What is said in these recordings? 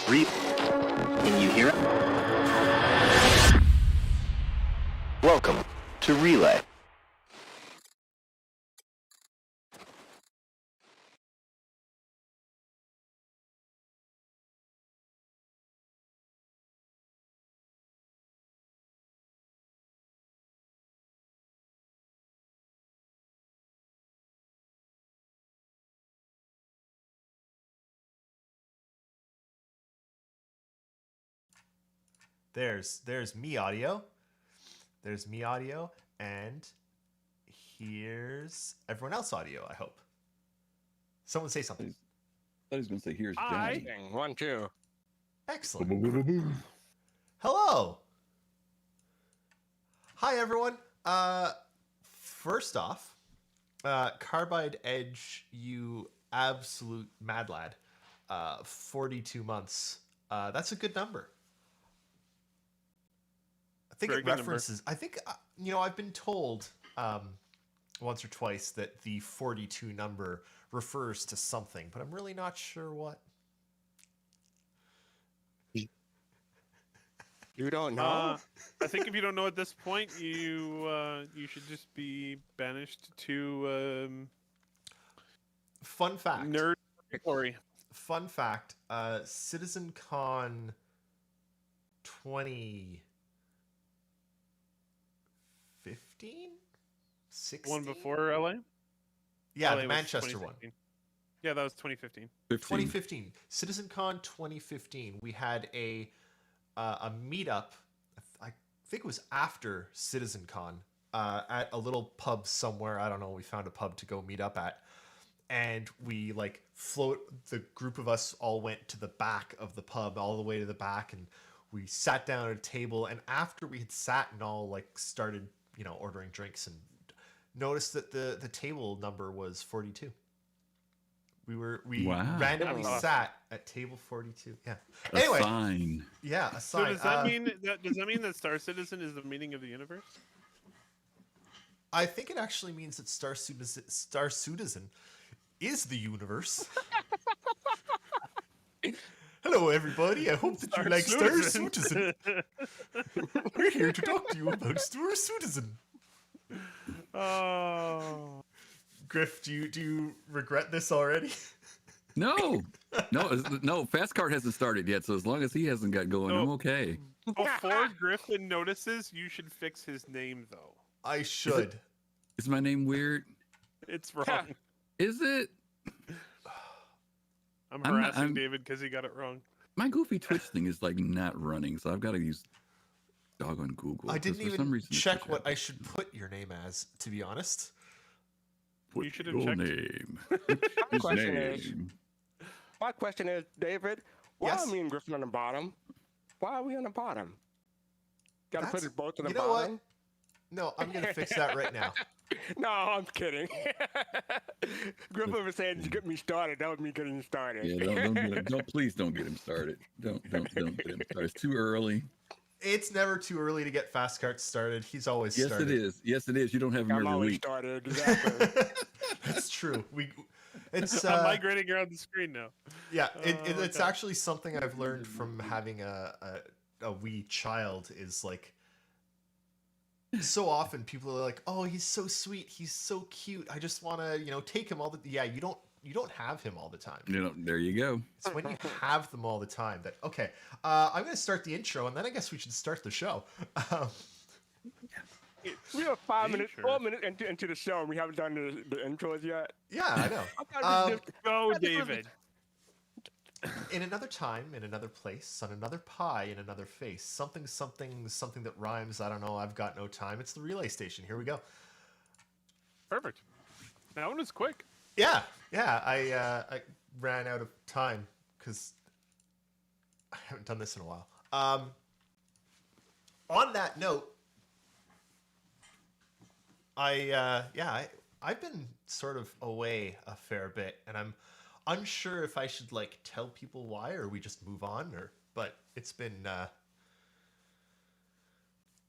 Can you hear it? Welcome to Relay. There's me audio. There's me audio, and here's everyone else audio, I hope. Someone say something. I was going to say, here's Hi. Johnny. 1, 2. Excellent. Hello. Hi, everyone. First off, Carbide Edge, you absolute mad lad. 42 months. That's a good number. I think Very it good references. I think I've been told once or twice that the 42 number refers to something, but I'm really not sure what. You don't know? I think if you don't know at this point, you should just be banished to Fun fact. nerd glory. Fun fact. Citizen Con 2015? 16? One before LA. Yeah, LA the was Manchester one. 2016. Yeah, that was 2015. 2015. Citizen Con 2015. We had a meetup. I think it was after Citizen Con at a little pub somewhere. I don't know. We found a pub to go meet up at, and we the group of us all went to the back of the pub, all the way to the back, and we sat down at a table. And after we had sat and all started, ordering drinks, and noticed that the table number was 42. We Wow. randomly That's awesome. sat at table 42. Yeah. A Anyway, sign. yeah, a So sign. does that mean that Star Citizen is the meaning of the universe? I think it actually means that Star Citizen is the universe. Hello, everybody. I hope that you like Star Citizen. We're here to talk to you about Star Citizen. Oh. Griff, do you regret this already? No. Fast Card hasn't started yet, so as long as he hasn't got going, No. I'm okay. Before Griffin notices, you should fix his name, though. I should. Is my name weird? It's wrong. Is it? I'm I'm not- harassing I'm- David because he got it wrong. My Goofy Twitch thing is not running, so I've got to use doggone Google. I 'cause didn't for some even reason it's check just what I happening. should put your name as, to be honest. Put You should have your checked. name. My question is, Name. David, why Yes? are me and Griffin on the bottom? Why are we on the bottom? Got to put That's- us both on the you know what? bottom? No, I'm going to fix that right now. No, I'm kidding. Griffin was saying to get me started. That was me getting started. Yeah, please don't get him started. Don't get him started. It's too early. It's never too early to get Fast Carts started. He's always Yes, started. it is. Yes, it is. You don't have him I'm every always week. started. Exactly. That's true. It's I'm migrating around the screen now. yeah. It's okay. actually something I've learned from having a wee child. Is so often people are like, "Oh, he's so sweet. He's so cute. I just want to, take him all the." Yeah, you don't have him all the time. There you go. It's when you have them all the time that okay. I'm going to start the intro, and then I guess we should start the show. We have 4 minutes Sure. into the show, and we haven't done the intros yet. Yeah, I know. I thought we did- Go, I think we're- David. In another time, in another place, on another pie, in another face, something that rhymes. I don't know. I've got no time. It's the Relay Station. Here we go. Perfect. That one was quick. Yeah. I ran out of time because I haven't done this in a while. On that note, I've been sort of away a fair bit, and I'm unsure if I should tell people why, or we just move on, but it's been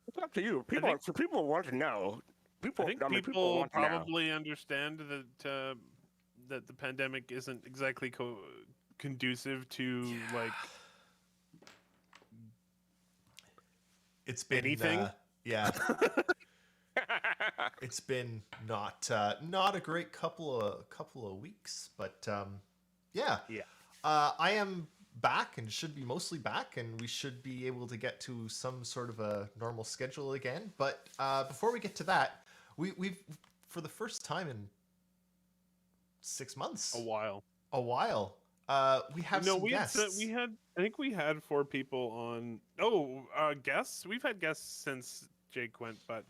It's up to you. People want to know. I think people people want to know. probably understand that the pandemic isn't exactly conducive to It's been Anything? yeah. It's been not a great couple of weeks, but yeah. Yeah. I am back and should be mostly back, and we should be able to get to some sort of a normal schedule again. But before we get to that, we've for the first time in 6 months, A while. we have No, some we guests. I think we had 4 people on. Oh, guests. We've had guests since Jake went, but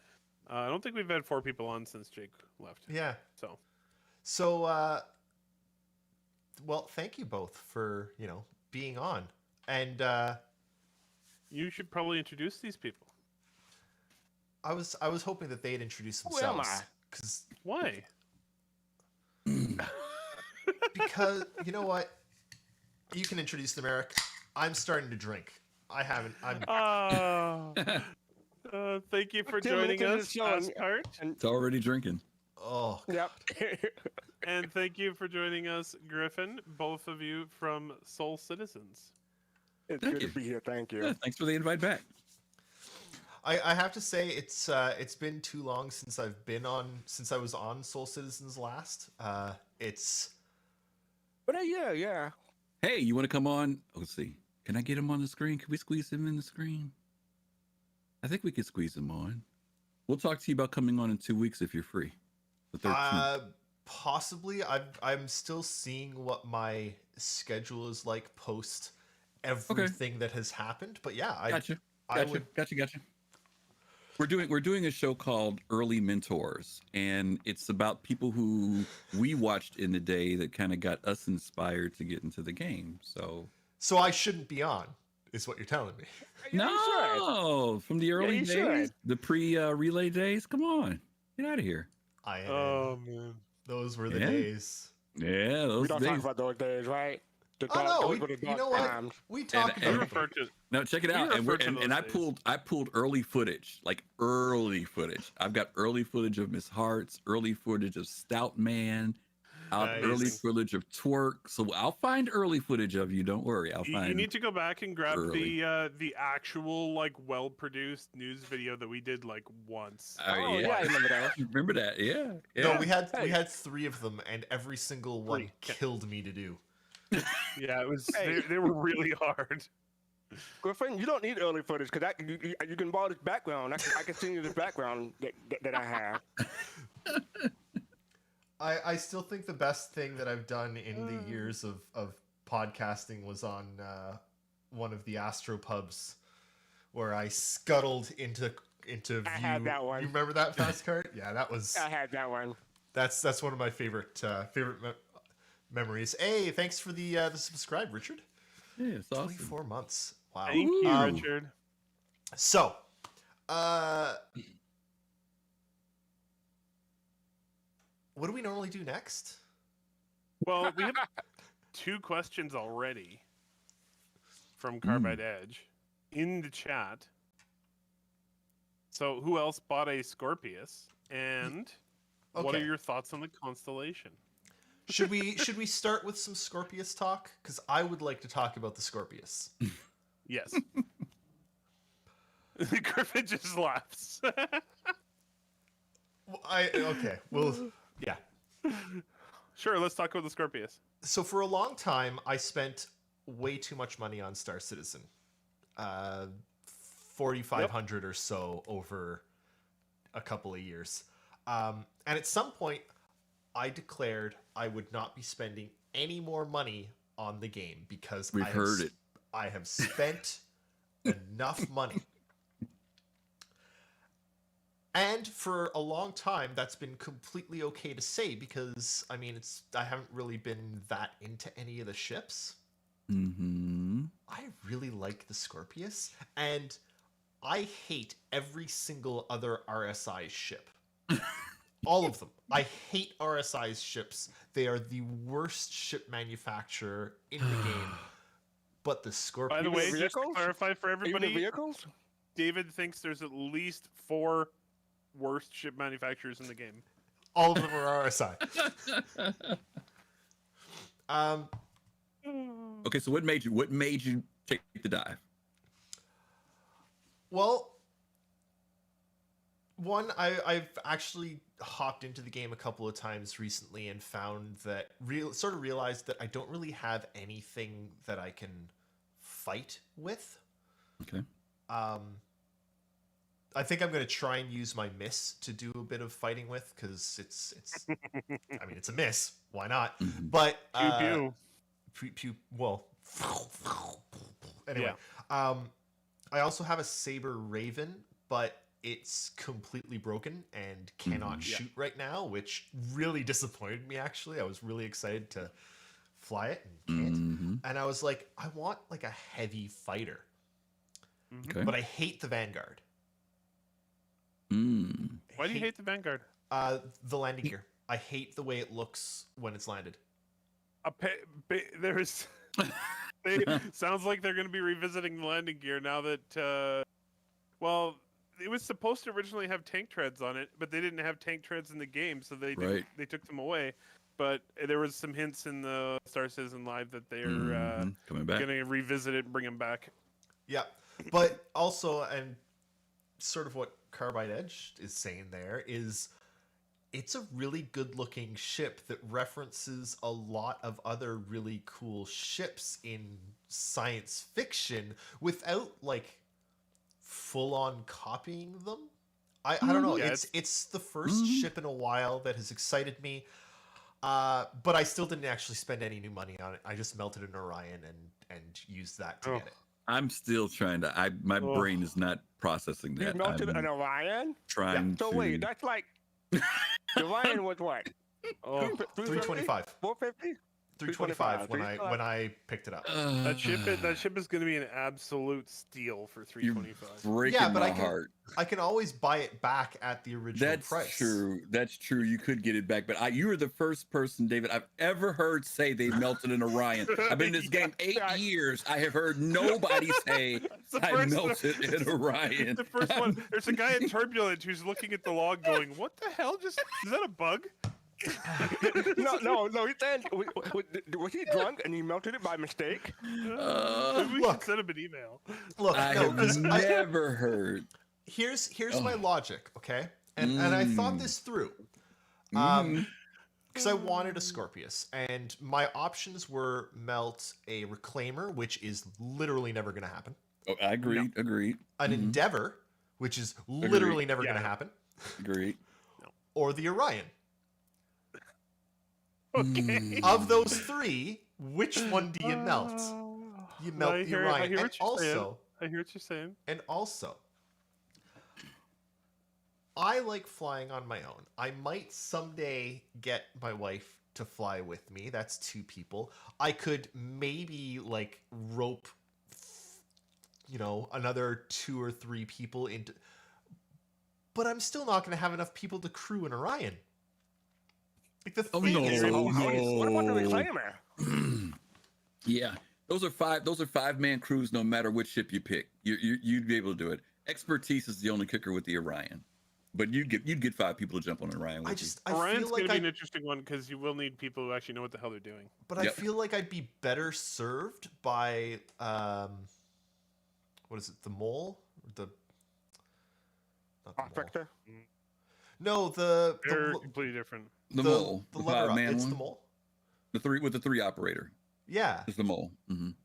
I don't think we've had 4 people on since Jake left. Yeah. So Well, thank you both for being on, and you should probably introduce these people. I was hoping that they'd introduce Who am themselves I? Why? because you know what, you can introduce them, Eric. I'm starting to drink. I haven't. I'm. Thank you for 10 joining minutes us, into the show, Ascart. It's already drinking. Oh, Yep. And thank you for joining us, Griffin, both of you from Soul Citizens. It's Thank good you. to be here. Thank you. Yeah, thanks for the invite back. I have to say it's been too long since I was on Soul Citizens last. It's But yeah. Hey, you want to come on? Let's see. Can I get him on the screen? Can we squeeze him in the screen? I think we could squeeze him on. We'll talk to you about coming on in 2 weeks if you're free. The 13th. possibly. I'm still seeing what my schedule is like post everything that has happened. But yeah, Gotcha. I would. Gotcha. We're doing a show called Early Mentors, and it's about people who we watched in the day that kind of got us inspired to get into the game. So So I shouldn't be on, is what you're telling me. Yeah, you should. no, from the early you days, should. the pre-relay days. Come on, get out of here. Man. Those were the Yeah. days. Yeah, We those don't talk days. about those days, right? The Oh no, those were the you know dark what? times. We talked and We about refer to No, check it We out. refer to And those I days. pulled early footage, like early footage. I've got early footage of Miss Hearts, early footage of Stout Man, Nice. early footage of Twerk. So I'll find early footage of you. Don't worry. I'll you find. need to go back and grab early. the actual like well produced news video that we did like once. Oh, yeah, I remember that. Remember that? Yeah. No, Yeah. we had Hey. 3 of them, and every single one Three. killed me to do. Yeah, it was. Hey. They were really hard. Griffin, you don't need early footage because you can borrow this background. I can send you this background that I have. I still think the best thing that I've done in the years of podcasting was on one of the astropubs where I scuttled into view. I had that one. You remember that fast cart? Yeah, that was I had that one. that's one of my favorite memories. Hey, thanks for the subscribe, Richard. Yeah, it's awesome. 24 months. Wow. Thank you, Um, Richard. So, what do we normally do next? Well, we have 2 questions already from Carbide Edge in the chat. So, who else bought a Scorpius? And what are Okay. your thoughts on the constellation? Should we start with some Scorpius talk? Because I would like to talk about the Scorpius. Yes. Griffin just laughs. Okay. Well, yeah. Sure, let's talk about the Scorpius. So for a long time, I spent way too much money on Star Citizen. 4,500 or so over a couple of years. And at some point, I declared I would not be spending any more money on the game because We've heard it. I have spent enough money. And for a long time, that's been completely okay to say because I mean, I haven't really been that into any of the ships. Mm-hmm. I really like the Scorpius, and I hate every single other RSI ship. All of them. I hate RSI's ships. They are the worst ship manufacturer in the game. But the Scorpius. By the way, just to vehicles? clarify for Even the everybody, vehicles? David thinks there's at least 4 worst ship manufacturers in the game. all of them are RSI. Okay, so what made you take the dive? Well, I've actually hopped into the game a couple of times recently and found that realized that I don't really have anything that I can fight with. Okay. I think I'm going to try and use my miss to do a bit of fighting with, because it's I mean, it's a miss. Why not? Mhm. But Pew pew. well, anyway. I also have a saber raven, but it's completely broken and cannot shoot right now, which really disappointed me. Actually, I was really excited to fly it and can't. Mhm. And I was like, I want like a heavy fighter, Okay. but I hate the Vanguard. Mm. Why do you hate the Vanguard? The landing gear? I hate the way it looks when it's landed. There's. Sounds like they're going to be revisiting the landing gear now that. Well, it was supposed to originally have tank treads on it, but they didn't have tank treads in the game, so they took them away. But there was some hints in the Star Citizen Live that they're Coming back. going to revisit it and bring them back. Yeah, but also, and sort of what Carbide Edge is saying there is, it's a really good-looking ship that references a lot of other really cool ships in science fiction without like full-on copying them. I don't know. Yeah, it's the first ship in a while that has excited me. But I still didn't actually spend any new money on it. I just melted an Orion and used that to get it. I'm still trying to. My brain is not processing that. You melted I'm an Orion? trying So to. wait, that's like the Orion was what? Oh, 325. 450? 325 when I picked it up. that ship is going to be an absolute steal for 325. Breaking Yeah, but my heart. I can always buy it back at the original That's price. true. That's true. You could get it back, but you are the first person, David, I've ever heard say they melted an Orion. I've been in this game 8 years. I have heard nobody say I melted an Orion. The first one. There's a guy in Turbulent who's looking at the log, going, "What the hell? Is that a bug?" No. He said, was he drunk and he melted it by mistake? Maybe we look. should send him an email. Look, I no, have 'cause never heard. here's my logic, okay? And I thought this through. Because I wanted a Scorpius, and my options were melt a Reclaimer, which is literally never going to happen. Oh, I agree. Agreed. An Endeavor, which is literally never going to happen. Agreed. Or the Orion. Okay. Of those three, which one do you melt? You melt I the hear Orion. what And you're saying. also, I hear what you're saying. I like flying on my own. I might someday get my wife to fly with me. That's 2 people. I could maybe like rope, another 2 or 3 people into. But I'm still not going to have enough people to crew an Orion. Like the thing is, What about the Reclaimer? Yeah, those are 5-man crews. No matter which ship you pick, you'd be able to do it. Expertise is the only kicker with the Orion, but you'd get 5 people to jump on an Orion with you. Orion's feel going like to be an interesting one because you will need people who actually know what the hell they're doing. But I feel like I'd be better served by what is it? The mole? Not the mole. Victor? No, They're completely different. The mole, the the lever up. 5-man It's one, the mole. the 3 with the 3 operator. Yeah, It's the mole.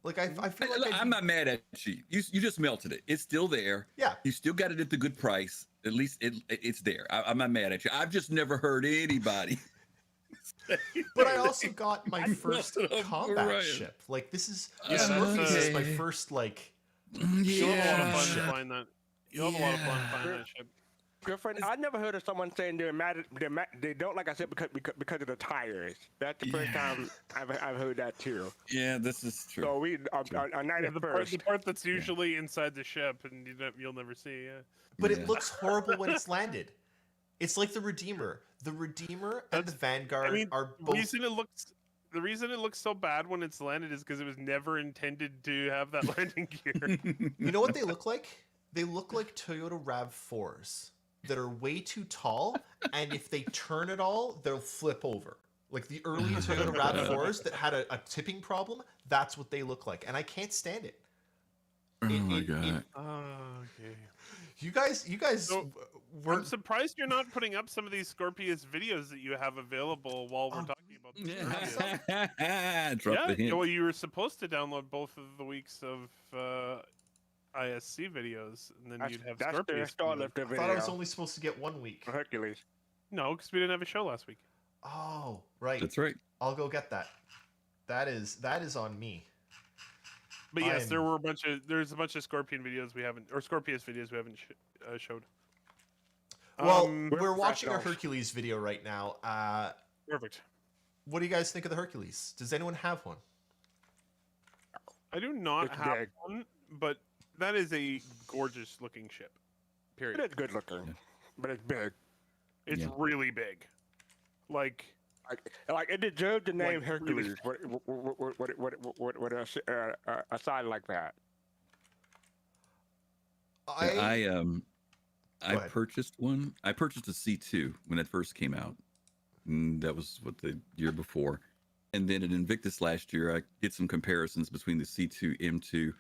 like I feel like I'm not mad at you. You just melted it. It's still there. Yeah. You still got it at the good price. At least it's there. I'm not mad at you. I've just never heard anybody. But I also got my first melted a combat Orion. ship. Like this is Yeah, this is my okay. first like. You'll have a lot of fun Ship. to find that. You'll have a lot of fun to find that ship. Girlfriend, I never heard of someone saying they're mad. They don't like I said because of the tires. That's the first time I've heard that too. Yeah, this is true. So we a night at The first. part that's usually inside the ship and you'll never see. Yeah. But Yeah. it looks horrible when it's landed. It's like the Redeemer. The Redeemer and the Vanguard I mean, are the both. reason it looks so bad when it's landed is because it was never intended to have that landing gear. You know what they look like? They look like Toyota RAV4s that are way too tall, and if they turn at all, they'll flip over. Like the early Toyota RAV4s that had a tipping problem, that's what they look like, and I can't stand it. Oh my god. Oh, okay. You guys So, were. I'm surprised you're not putting up some of these Scorpius videos that you have available while we're talking about the Scorpius. Drop the hint. Well, you were supposed to download both of the weeks of ISC videos, and then you'd have That's the Scorpius start videos. of the I video. thought I was only supposed to get 1 week. Hercules. No, because we didn't have a show last week. Oh, right. That's right. I'll go get that. That is on me. But yes, I'm- there's a bunch of Scorpion videos we haven't, or Scorpius videos we haven't showed. Well, we're we're watching a professionals. Hercules video right now. Perfect. What do you guys think of the Hercules? Does anyone have one? I do not It's have big. one, but that is a gorgeous looking ship. Period. It is good looking, but it's big. It's Yeah. really big. Like, Like it deserves the name Like, Hercules. really- What a sign like that. I Go ahead. purchased one. I purchased a C2 when it first came out. That was what the year before. And then at Invictus last year, I did some comparisons between the C2 M2.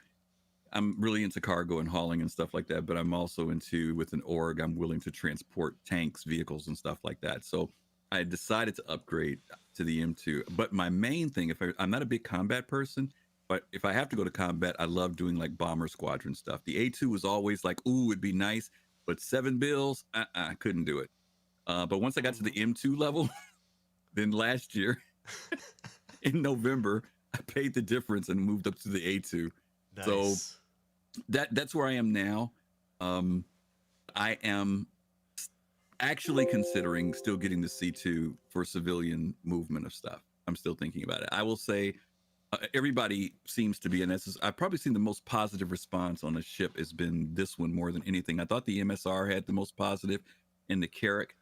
I'm really into cargo and hauling and stuff like that, but I'm also into, with an org, I'm willing to transport tanks, vehicles, and stuff like that. So I decided to upgrade to the M2. But my main thing, I'm not a big combat person, but if I have to go to combat, I love doing like bomber squadron stuff. The A2 was always like, ooh, it'd be nice, but 7 bills, I couldn't do it. But once I got to the M2 level, then last year in November, I paid the difference and moved up to the A2. Nice. So that's where I am now. I am actually considering still getting the C2 for civilian movement of stuff. I'm still thinking about it. I will say everybody seems to be, and I've probably seen the most positive response on a ship has been this one more than anything. I thought the MSR had the most positive, and the Carrack.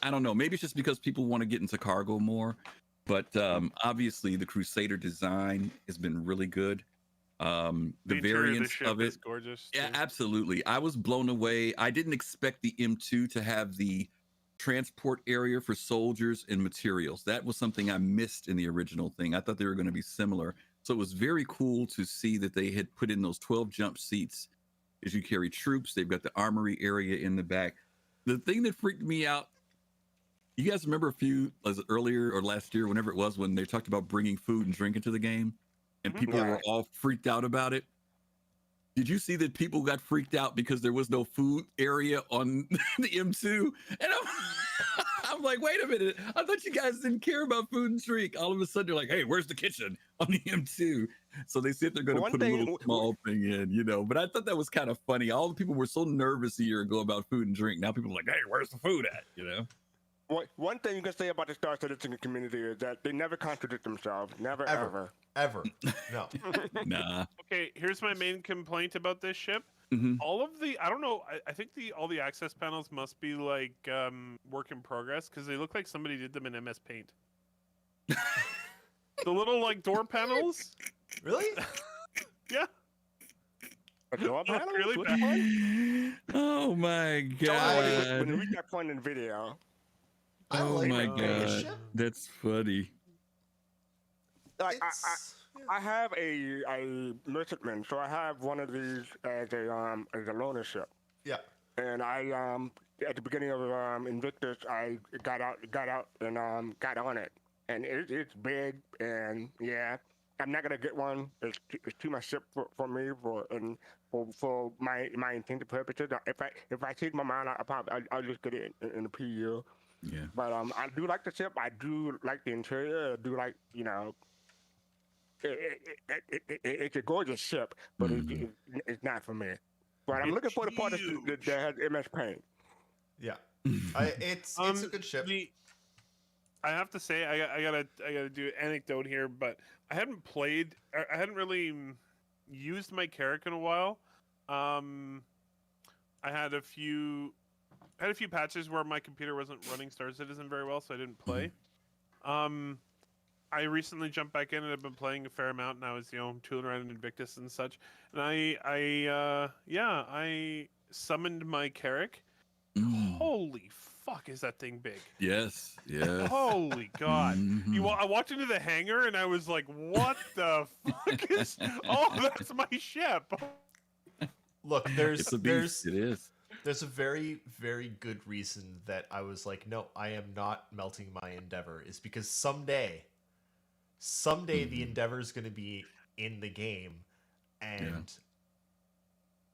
I don't know. Maybe it's just because people want to get into cargo more, but obviously the Crusader design has been really good. The interior variants ship of it, is gorgeous. yeah, too. absolutely. I was blown away. I didn't expect the M2 to have the transport area for soldiers and materials. That was something I missed in the original thing. I thought they were going to be similar. So it was very cool to see that they had put in those 12 jump seats as you carry troops. They've got the armory area in the back. The thing that freaked me out, you guys remember earlier or last year, whenever it was, when they talked about bringing food and drink into the game and people were all freaked out about it? Did you see that people got freaked out because there was no food area on the M2? And I'm like, wait a minute. I thought you guys didn't care about food and drink. All of a sudden, they're like, hey, where's the kitchen on the M2? So they said they're going to put a little small thing in, But I thought that was kind of funny. All the people were so nervous a year ago about food and drink. Now people are like, hey, where's the food at? One thing you can say about the Star Citizen community is that they never contradict themselves. Never, Ever. ever. No. Nah. Okay, here's my main complaint about this ship. Mhm. All of the, I don't know, I think all the access panels must be like work in progress because they look like somebody did them in MS Paint. The little like door panels. Really? Yeah. A door Look panel? really Which bad. one? Oh my So when god. you reach that point in the video, I Oh like my the god. ship. That's funny. like It's- I have a merchantman, so I have one of these as a loaner ship. yeah. And I at the beginning of Invictus, I got out and got on it, and it's big, and yeah, I'm not gonna get one. It's too much ship for me for my intended purposes. If I change my mind, I'll just get it in the PU. Yeah. But I do like the ship. I do like the interior. I do like it's a gorgeous ship, but it's not for me. But I'm looking for the part that has MS Paint. Yeah. It's a good ship. I have to say, I gotta do an anecdote here, but I hadn't really used my Carrack in a while. I had a few patches where my computer wasn't running Star Citizen very well, so I didn't play. I recently jumped back in and I've been playing a fair amount, and I was tooling around in Invictus and such. And I summoned my Carrack. Holy fuck is that thing big? Yes. Yes. Holy God! Mhm. I walked into the hangar and I was like, "What the fuck is? Oh, that's my ship." Look, It's a beast. It is. there's a very, very good reason that I was like, no, I am not melting my Endeavor, is because someday the Endeavor is going to be in the game, and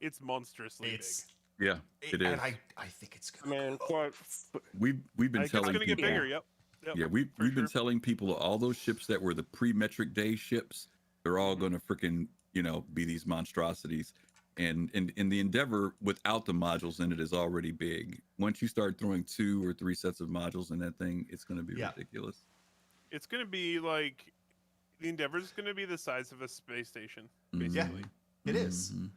It's monstrously it's Yeah, it is. and I think it's I going to mean, We've big. been It's telling gonna get people. bigger. Yep. Yeah, we've been telling people all those ships that were the pre-metric day ships, they're all going to freaking be these monstrosities. And the Endeavor without the modules in it is already big. Once you start throwing 2 or 3 sets of modules in that thing, it's going to be ridiculous. It's gonna be like the Endeavor's gonna be the size of a space station, Mhm. Yeah. basically. It is. Mhm.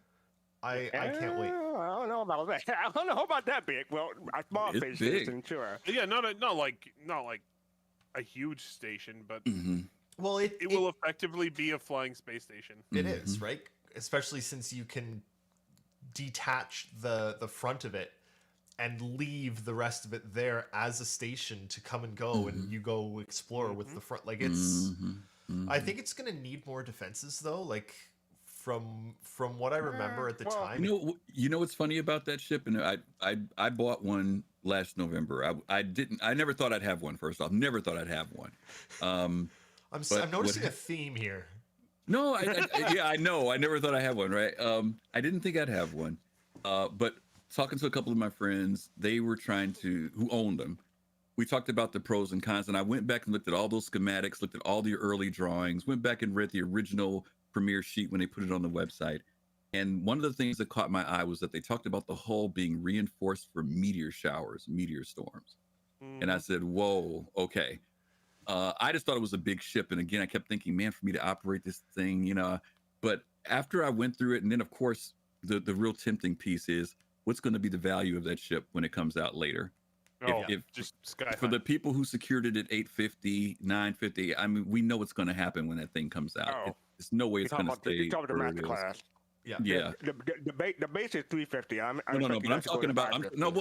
I can't wait. I don't know about that. I don't know about that big. Well, a small It's space big. station, sure. Yeah, not like a huge station, but Mhm. Well, it will effectively be a flying space station. It is, right? Especially since you can detach the front of it and leave the rest of it there as a station to come and go, and you go explore with the front. Like it's, I think it's gonna need more defenses though. Like from what I remember at the well, time. You know what's funny about that ship? And I bought one last November. I never thought I'd have one. First off, never thought I'd have one. I'm but noticing what- a theme here. No, yeah, I know. I never thought I had one, right? I didn't think I'd have one. But talking to a couple of my friends, they were who owned them. We talked about the pros and cons, and I went back and looked at all those schematics, looked at all the early drawings, went back and read the original premiere sheet when they put it on the website. And one of the things that caught my eye was that they talked about the hull being reinforced for meteor showers, meteor storms. And I said, whoa, okay. I just thought it was a big ship. And again, I kept thinking, man, for me to operate this thing, but after I went through it, and then of course, the real tempting piece is what's going to be the value of that ship when it comes out later. If just sky for high. the people who secured it at 850, 950, I mean, we know what's going to happen when that thing comes out. Oh. There's no way it's going to stay. You talking about the where master it is. class. Yeah. Yeah. The base is 350. No, but I'm talking about.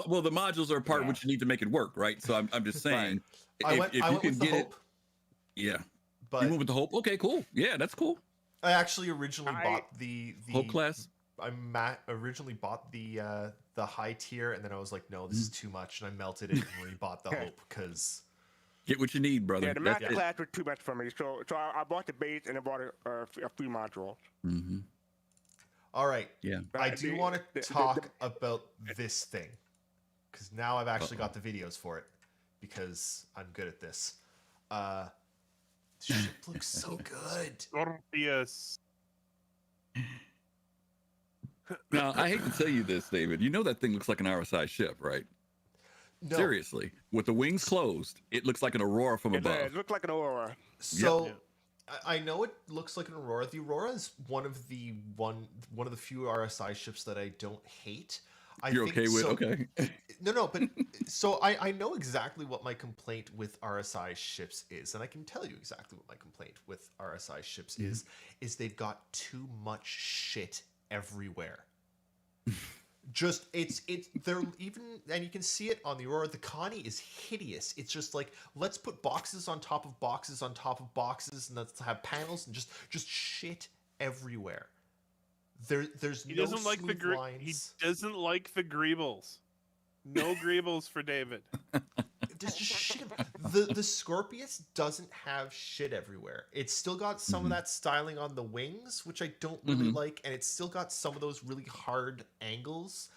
Well, the modules are a part of what you need to make it work, right? So I'm just saying, I went with the Hope. Yeah. But You went with the Hope? Okay, cool. Yeah, that's cool. I actually originally bought the Hope class? originally bought the high tier, and then I was like, no, this is too much, and I melted it and rebought the Hope because Get what you need, brother. Yeah, the master class was too much for me. So I bought the base and I bought a free module. Mm-hmm. All right. Yeah. I do want to talk about this thing because now I've actually got the videos for it because I'm good at this. The ship looks so good. Yes. Now, I hate to tell you this, David. You know that thing looks like an RSI ship, right? No. Seriously. With the wings closed, it looks like an Aurora from above. It looked like an Aurora. So I know it looks like an Aurora. The Aurora is one of the few RSI ships that I don't hate. You're okay with okay. No, but so I know exactly what my complaint with RSI ships is, and I can tell you exactly what my complaint with RSI ships is they've got too much shit everywhere. Just they're even, and you can see it on the Aurora. The Connie is hideous. It's just like, let's put boxes on top of boxes on top of boxes, and let's have panels and just shit everywhere. There's He no doesn't like smooth he lines. doesn't like the greebles. No greebles for David. There's just shit. The Scorpius doesn't have shit everywhere. It's still got some of that styling on the wings, which I don't really like, and it's still got some of those really hard angles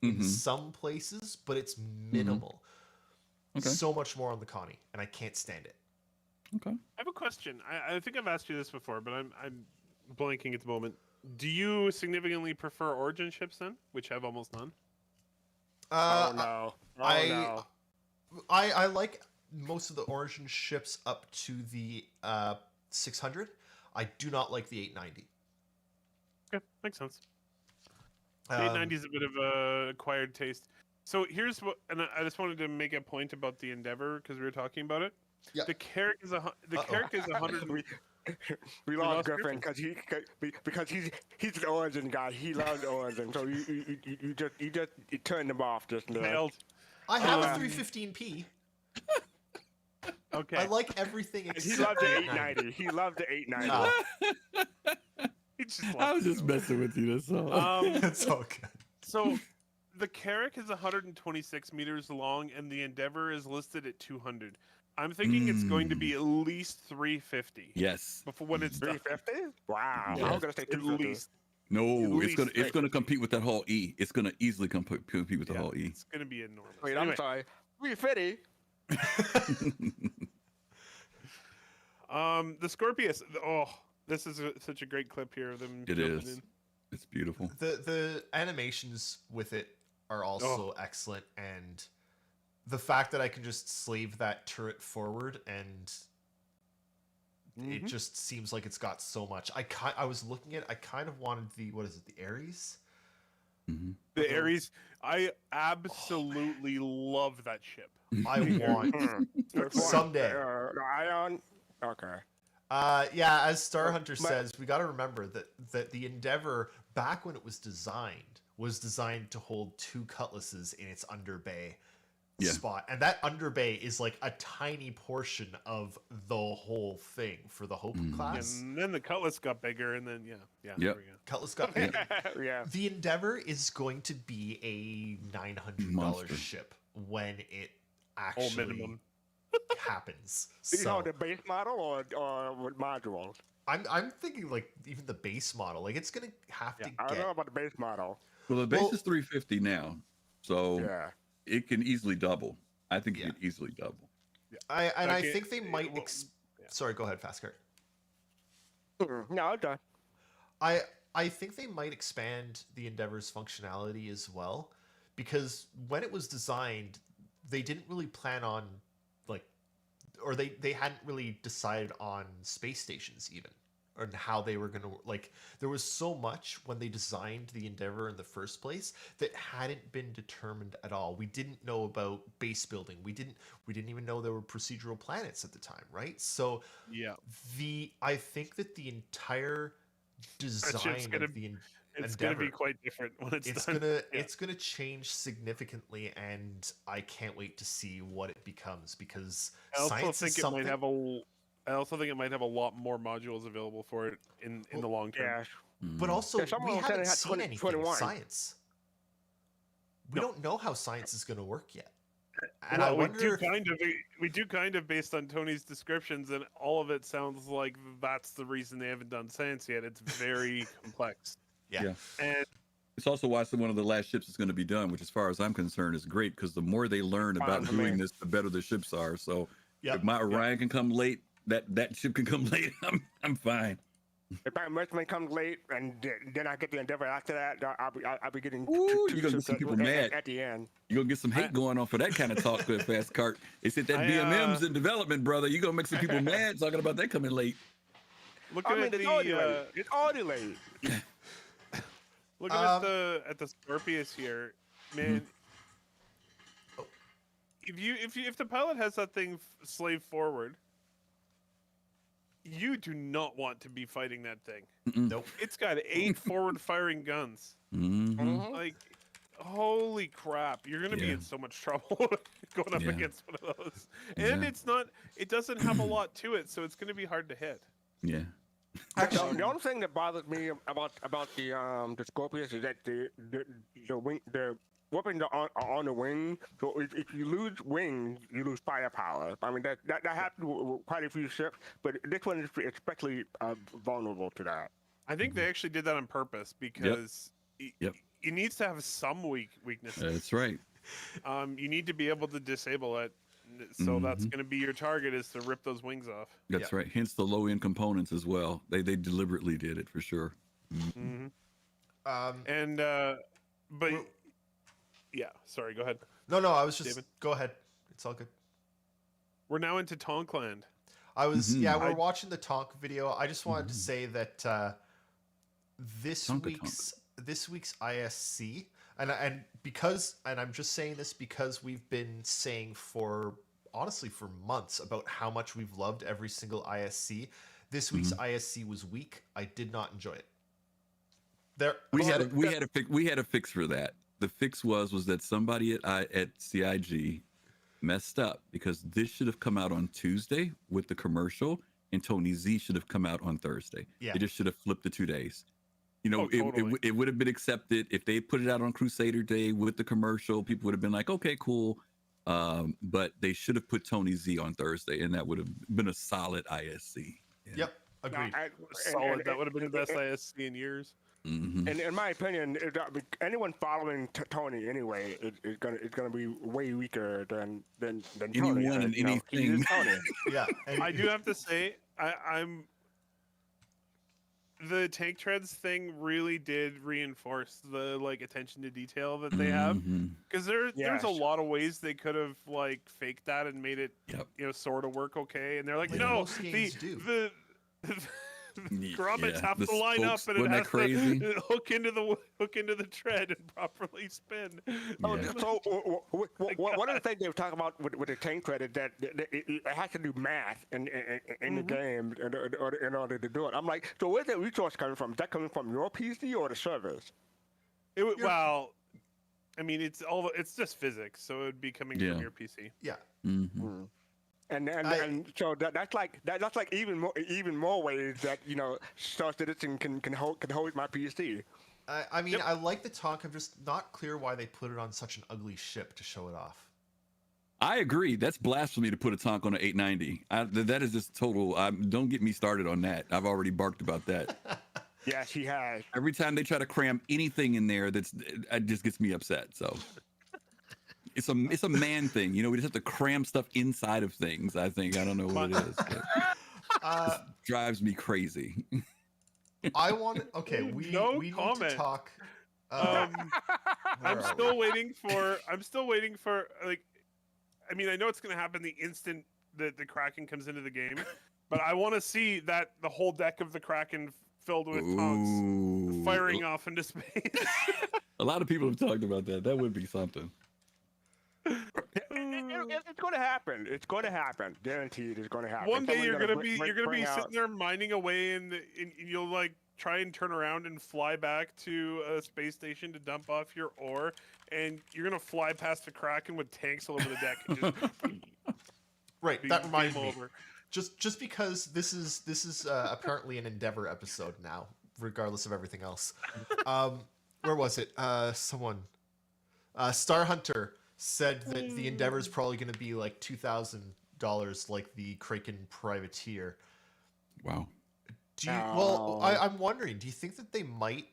in some places, but it's minimal. Okay. So much more on the Connie, and I can't stand it. Okay. I have a question. I think I've asked you this before, but I'm blanking at the moment. Do you significantly prefer Origin ships then, which have almost none? Oh no! Oh I like most of the Origin ships up to the 600. I do not like the 890. Okay, makes sense. The 890 is a bit of a acquired taste. So here's what, and I just wanted to make a point about the Endeavor because we were talking about it. Yeah. The Carrick is 100. We lost Griffin because he's an Origin guy. He loves Origin, so you turned him off just now. Failed. I have a 315p. Okay. I like everything He except loved the the 890. He loved the 890. No, He just I left was it just out. messing with you. That's all. it's all good. So the Carrack is 126 meters long, and the Endeavor is listed at 200. I'm thinking it's going to be at least 350 Yes. before when it's done. 350? Wow. Yeah. I was gonna say At 250. least. No, At it's gonna least compete with that whole E. It's gonna easily compete with the Yeah, whole E. It's going to be enormous. Wait, Anyway, I'm sorry. 350. the Scorpius. Oh, this is such a great clip here of them. It jumping is. in. It's beautiful. The animations with it are also excellent, and the fact that I can just slave that turret forward and it just seems like it's got so much. I was looking at. I kind of wanted the the Ares. The Ares. I absolutely love that ship. I want someday. The Ion. Okay. Yeah, as Star Hunter says, we got to remember that the Endeavor, back when it was designed to hold 2 cutlasses in its underbay spot, and that underbay is like a tiny portion of the whole thing for the Hope class. And then the Cutlass got bigger, and then Yep. there we go. Cutlass got big. Yeah. The Endeavor is going to be a $900 Monster. ship when it Whole actually minimum. happens. You know, So the base model or with modules? I'm thinking like even the base model, like it's gonna have to I don't get. know about the base model. Well, the base Well- is 350 now, so Yeah. it can easily double. I think it Yeah. can easily double. I Okay, think they might. well, Sorry, go ahead, Fastcart. No, it's done. I think they might expand the Endeavor's functionality as well, because when it was designed, they didn't really plan on or they hadn't really decided on space stations even, or how they were going to there was so much when they designed the Endeavor in the first place that hadn't been determined at all. We didn't know about base building. We didn't even know there were procedural planets at the time, right? So Yeah. I think that the entire design gonna- of the It's going to be Endeavor, quite different when it's it's done. it's gonna change significantly, and I can't wait to see what it becomes, because I also science think is it something. might have a lot more modules available for it in the long term. Yeah. But also, Yeah, someone we said it haven't had seen 20 anything in 21. science. We No. don't know how science is going to work yet, and Well, I wonder. we do kind of based on Tony's descriptions, and all of it sounds like that's the reason they haven't done science yet. It's very complex. Yeah. And It's also why one of the last ships is going to be done, which, as far as I'm concerned, is great, because the more they learn about for doing me. this, the better the ships are. So Yeah. if my Orion can come late, that ship can come late. I'm fine. If my enrichment comes late and then I get the Endeavor after that, I'll be getting Ooh, two you're gonna get ships some people at mad. the end. You're gonna get some hate going on for that kind of talk, good fast cart. They said that I, BMM's in development, brother. You're gonna make some people mad talking about that coming late. looking I mean, at it's the already late. It's already late. looking at the Scorpius here, man. Oh. If the pilot has that thing slaved forward, you do not want to be fighting that thing. Nope. It's got 8 forward-firing guns. Mm-hmm. Like, holy crap! You're gonna be Yeah. in so much trouble going up Yeah. against one of those. And Yeah. it's not. It doesn't have a lot to it, so it's gonna be hard to hit. Yeah. Actually, The only thing that bothers me about the Scorpius is that the wing, the weapons are on the wing. So if you lose wings, you lose firepower. I mean that happens with quite a few ships, but this one is especially vulnerable to that. I think they actually did that on purpose because Yep. it needs to have some weaknesses. That's right. You need to be able to disable it. So that's going to be your target, is to rip those wings off. That's Yeah. right. Hence the low end components as well. They deliberately did it for sure. Hmm um, And but Well- yeah, sorry. Go ahead. no, I was just David? go ahead. It's all good. We're now into Tonkland. I was Mhm. yeah, we're I- watching the Tonk video. I just wanted to say that this week's ISC, and because, and I'm just saying this because we've been saying for months about how much we've loved every single ISC. This week's ISC was weak. I did not enjoy it. We had a fix for that. the fix was that somebody at CIG messed up, because this should have come out on Tuesday with the commercial, and Tony Z should have come out on Thursday. Yeah. They just should have flipped the 2 days. You know, Oh, totally. it would have been accepted if they put it out on Crusader Day with the commercial. People would have been like, okay, cool. But they should have put Tony Z on Thursday, and that would have been a solid ISC. Yeah. Yep, agreed. Solid. That would have been the best ISC in years. Mm-hmm. And in my opinion, anyone following Tony anyway is gonna be way weaker than Anyone Tony. and You know, he is anything. Tony. Yeah, and I do have to say, I'm the tank treads thing really did reinforce the like attention to detail that they have, Mhm. because there's Yes. a lot of ways they could have like faked that and made it Yep. sort of work okay, and they're like, Like no, most games do. the grommets Yeah, have the to line up, spokes- and it wasn't has that crazy? to hook into the tread and properly spin. Oh, Yeah. so one of the things they were talking about with the tank tread is that it has to do math in the game in order to do it. I'm like, so where's the resource coming from? Is that coming from your PC or the servers? Well, I mean, it's just physics, so it would be coming Yeah. from your PC. yeah. Mhm. And so that's like even more ways that Star Citizen can hold my PC. I mean, I like the talk. I'm just not clear why they put it on such an ugly ship to show it off. I agree. That's blasphemy to put a tank on an 890. That is just total. Don't get me started on that. I've already barked about that. Yes, he has. Every time they try to cram anything in there, it just gets me upset. So it's a man thing. We just have to cram stuff inside of things. I don't know what it is. But it drives me crazy. I want. Okay, we No need comment. to talk. I'm still waiting for like. I mean, I know it's going to happen the instant that the Kraken comes into the game, but I want to see that the whole deck of the Kraken filled with tonks Ooh. firing off into space. A lot of people have talked about that. That would be something. It's going to happen. It's going to happen. Guaranteed, it's going to happen. One day Someone's you're gonna be bring out- sitting there mining away, and you'll like try and turn around and fly back to a space station to dump off your ore, and you're gonna fly past the Kraken with tanks all over the deck. And just Right, be that reminds game me. over. Just because this is apparently an Endeavor episode now, regardless of everything else. Where was it? Someone, Star Hunter said that the Endeavor is probably going to be like $2,000, like the Kraken Privateer. Wow. I'm wondering, do you think that they might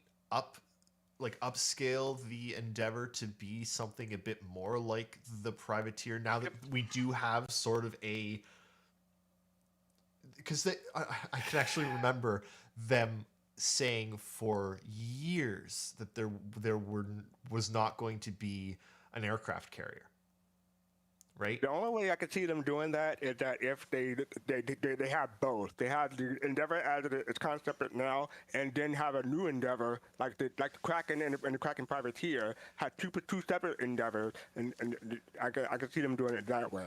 upscale the Endeavor to be something a bit more like the Privateer now that we do have sort of a, because I can actually remember them saying for years that there was not going to be an aircraft carrier, right? The only way I could see them doing that is that if they have both. They have the Endeavor as its concept now, and then have a new Endeavor like the Kraken and the Kraken Privateer had two separate Endeavors, and I could see them doing it that way.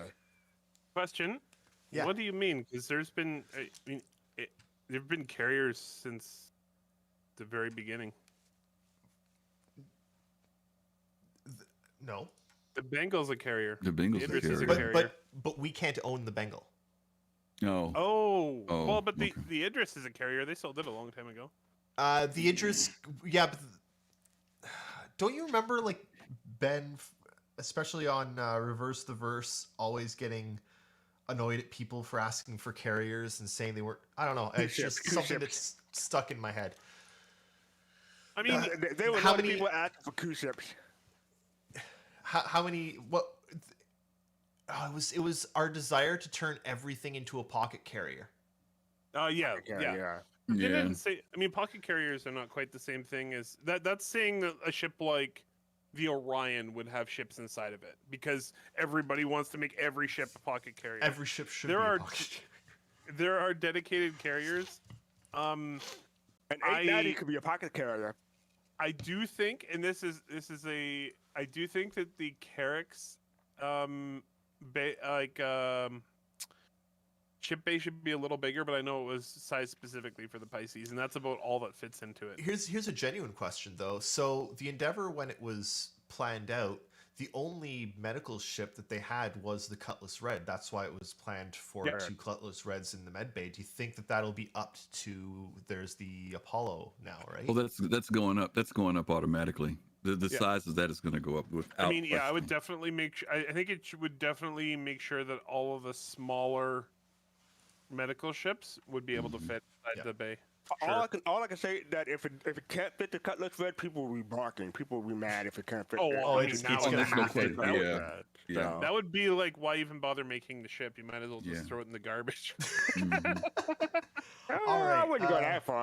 Question. Yeah. What do you mean? Because there's been, there've been carriers since the very beginning. No, The Bengal's a carrier. The Bengals Idris are is a carrier. carrier. but we can't own the Bengal. No. Oh, Oh, well, but okay. the Idris is a carrier. They sold it a long time ago. The Idris, yeah, but don't you remember like Ben, especially on Reverse the Verse, always getting annoyed at people for asking for carriers and saying they weren't? I don't know. It's Ships, just cruise something ships. that's stuck in my head. I mean, They were How how many- people asking for cruise ships. How many? What? Oh, it was our desire to turn everything into a pocket carrier. yeah. Yeah. They Yeah. didn't say. I mean, pocket carriers are not quite the same thing as that. That's saying that a ship like the Orion would have ships inside of it, because everybody wants to make every ship a pocket carrier. Every ship should There be are- a pocket carrier. There are dedicated carriers. An 890 could be a pocket carrier. I do think, and I do think that the Carrack's ship bay should be a little bigger, but I know it was sized specifically for the Pisces, and that's about all that fits into it. Here's a genuine question though. So the Endeavor, when it was planned out, the only medical ship that they had was the Cutlass Red. That's why it was planned for Yeah. 2 Cutlass Reds in the med bay. Do you think that that'll be upped to? There's the Apollo now, right? Well, that's going up. That's going up automatically. The Yeah. size of that is going to go up without. I mean, yeah, I would question. definitely make. I think would definitely make sure that all of the smaller medical ships would be able to fit inside Yeah. the bay. All I can say that if it can't fit the Cutlass Red, people will be barking. People will be mad if it can't fit. Oh, that. well, I mean, it's now gonna it's have to. fit. That Yeah. would- Yeah. That would be like, why even bother making the ship? You might as well just Yeah. throw it in the garbage. Mhm. All right, I wouldn't go that far.